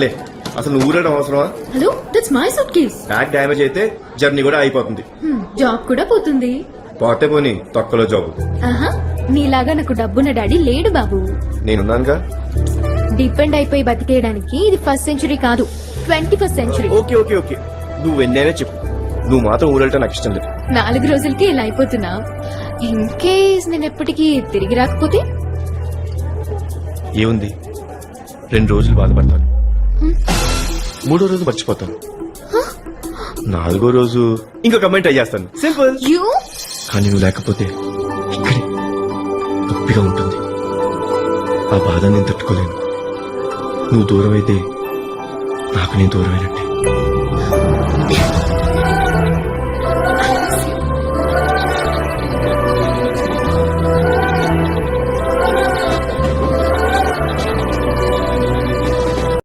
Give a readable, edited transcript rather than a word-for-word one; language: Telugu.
అసలు నువ్వు ఊరడం అవసరమా? Hello, that's my suit case. Bag damage అయితే జర్నీ కూడా అయిపోతుంది. జాబ్ కూడా పోతుంది. పోతే పోనీ తొక్కలో జాబ్. ఆహా, నీలాగా నాకు డబ్బున్న డాడీ లేడు బాబు. నేనున్నానుగా. డిపెండ్ అయిపోయి బతికేయడానికి ఇది 1st సెంచరీ కాదు, 21st century. Okay okay okay, నువ్వు ఎన్నైనా చెప్పు, నువ్వు మాత్రం ఊరెళ్ళటం నాకు ఇష్టం లేదు. 4 రోజులకి ఇలా అయిపోతున్నా. ఇన్ కేస్ నేను ఎప్పటికీ తిరిగి రాకపోతే ఏముంది, 2 రోజులు బాధపడతాను, 3వ రోజు మర్చిపోతాను, 4వ రోజు ఇంకో కమెంట్ అయ్యేస్తాను. సింపుల్. యూ కానీ నువ్వు లేకపోతే ఇక్కడే నొప్పిగా ఉంటుంది. ఆ బాధ నేను తట్టుకోలేను. నువ్వు దూరం అయితే నాకు నేను దూరం అయినట్టే.